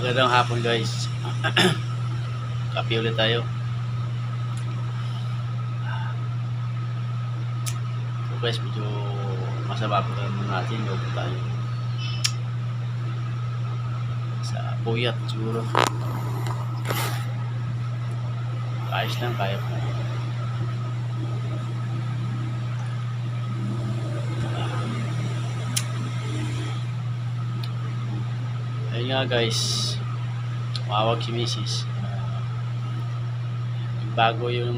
Magandang hapon guys. Kape ulit tayo. So guys, medyo masama po natin. Bago tayo sa puyat siguro. Ayos lang, kaya po. Ayun nga guys, tumawag si Mrs. Bago yung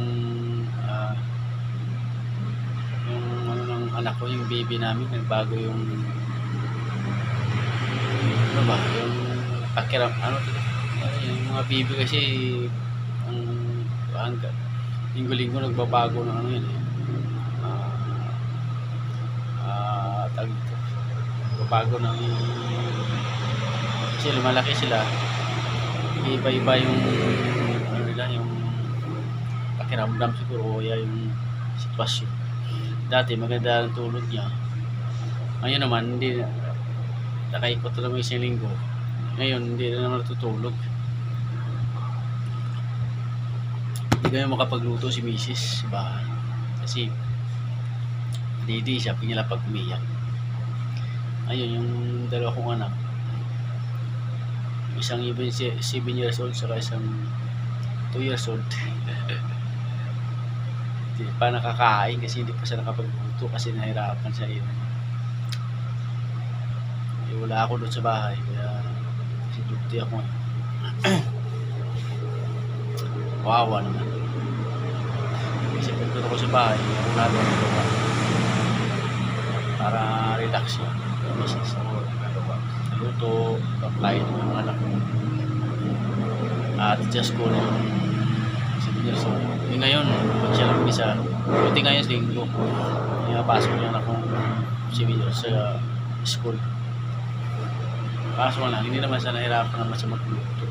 ano ng anak ko, yung baby namin, nagbago yung ano ba, yung pakiram, yung mga baby kasi hanggang linggo-linggo nagbabago ng ano yun tawag ito, nagbabago ng kasi lumalaki sila, iba-iba yung ano nila, yung pakiramdam siguro, o yung sitwasyon. Dati maganda ang tulog niya, ngayon naman hindi, nakaikot na naman isang linggo, ngayon hindi na naman natutulog. Hindi kami makapagluto si Mrs. sa bahay kasi hindi siya pinila pag umiyak. Ayun, yung dalawa kong anak, isang 7 years old saka isang 2 years old. Hindi pa nakakain kasi hindi pa siya nakapagluto kasi nahirapan siya yun. Wala ako doon sa bahay kaya kasi duty ako. Wawa naman kasi pagpunta ko sa bahay wala doon nagawa para relax yun. Misis ako nagawa sa luto, apply ng mga anak ko at just ko ng 7 years old. Ngayon pag siya lang isa, buti ngayon linggo pinapasok niya na akong 7 years sa school. Kaso lang, hindi naman siya nahirapan naman sa magluto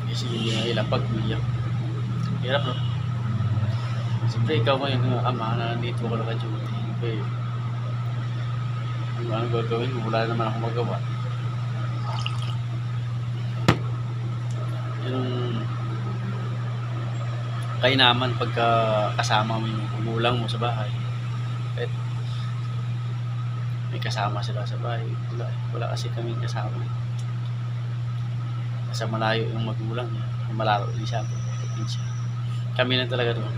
kasi hindi na ilang pag-uyak. Hirap no? Siyempre ikaw ngayon ama na nandito ka naka-duty, okay, ano gagawin mo? Wala naman ako magawa. Yung kainaman pagka kasama mo yung magulang mo sa bahay, kahit may kasama sila sa bahay, wala kasi kaming kasama. Nasa malayo yung magulang niya, malaro din siya, kami lang talaga doon.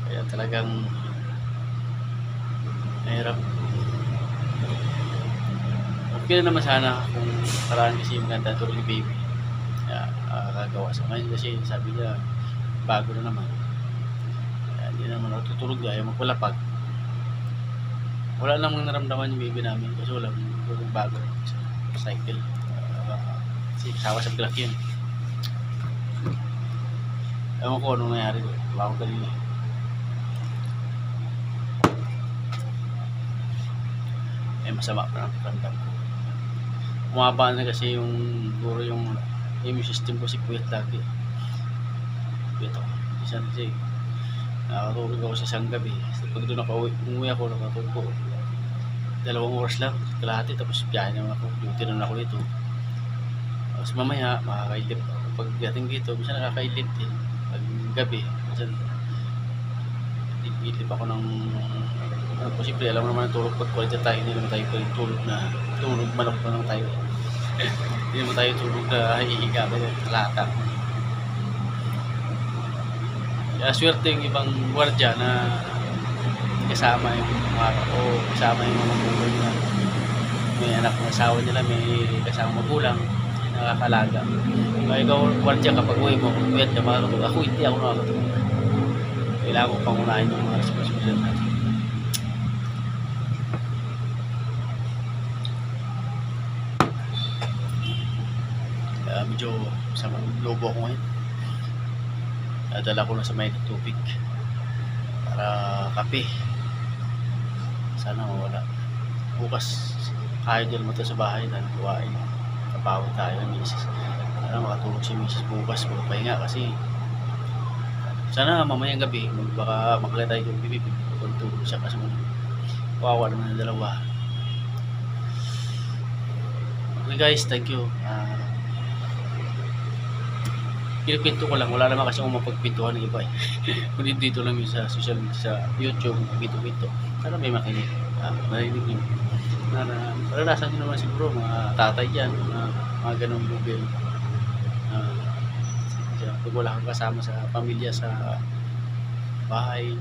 Kaya talagang mahirap. Okay na naman sana kung paraan kasi maganda tulog ni baby. Kaya kagawa sa ngayon kasi sabi niya bago na naman. Kaya hindi naman natutulog na, ayaw magpalapag. Wala namang naramdaman yung baby namin kasi walang bago sa cycle. Kasi kasawa sa block yun. Ewan ko anong nangyari doon. Wala ko kanina. Masama pa ng pakiramdam ko. Umaba na kasi yung guro yung immune system ko, si puyat lagi. Puyat ako. Isa kasi nakatulog ako sa isang gabi. Pag doon umuwi ako, nakatulog ko 2 oras lang, kalahati, tapos biyahe naman ako, duty naman ako dito. Tapos mamaya makakailip ako. Pag dating dito, bisa nakakailip din. Pag gabi, kasi ilip ako ng posible, alam mo naman tulog pag quality tayo, hindi naman tayo pwedeng tulog manok na lang tayo. Hindi naman tayo tulog na hihiga ba yung talata. Kaya swerte yung ibang gwardiya na kasama yung mga o kasama yung mga magulang na may anak ng asawa nila, may kasama magulang, nakakalaga. Kaya ikaw gwardiya, kapag uwi mo, kung pwede ka makakatulog, ako hindi ako nakakatulog. Kailangan ko pangunahin yung mga responsibilidad natin. Medyo sama lobo ako ngayon. Nadala ko na sa may tubig para kape. Sana mawala. Bukas kaya din mo ito sa bahay na kuwain. Kapawa tayo ng misis. Sana makatulog si misis bukas. Magpahinga kasi sana mamayang gabi baka makala tayo yung bibib. Kung tulog siya kasi kawawa naman ng dalawa. Okay guys, thank you. Pinipinto ko lang, wala naman kasi akong mapagpintuhan ng iba eh. Kundi dito lang yung sa social media, sa YouTube, pinto-pinto. Sana may makinig, marinig nyo. Naranasan nyo naman siguro mga tatay dyan, mga ganong lubil. Pag wala kang kasama sa pamilya, sa bahay,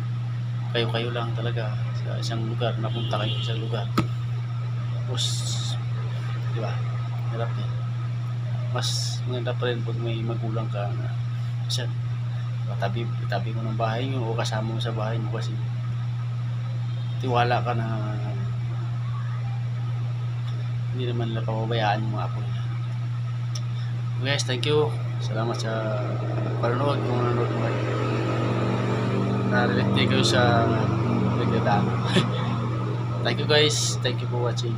kayo-kayo lang talaga sa isang lugar, napunta kayo sa isang lugar. Tapos, di ba, hirap din. Mas maganda pa rin pag may magulang ka na isa, tabi mo ng bahay nyo o kasama mo sa bahay mo kasi tiwala ka na hindi naman nila pababayaan yung mga apo nila. Guys, thank you. Salamat sa panonood. Kung nanonood mo kayo, na-relate kayo sa nagdadaan. Thank you guys. Thank you for watching.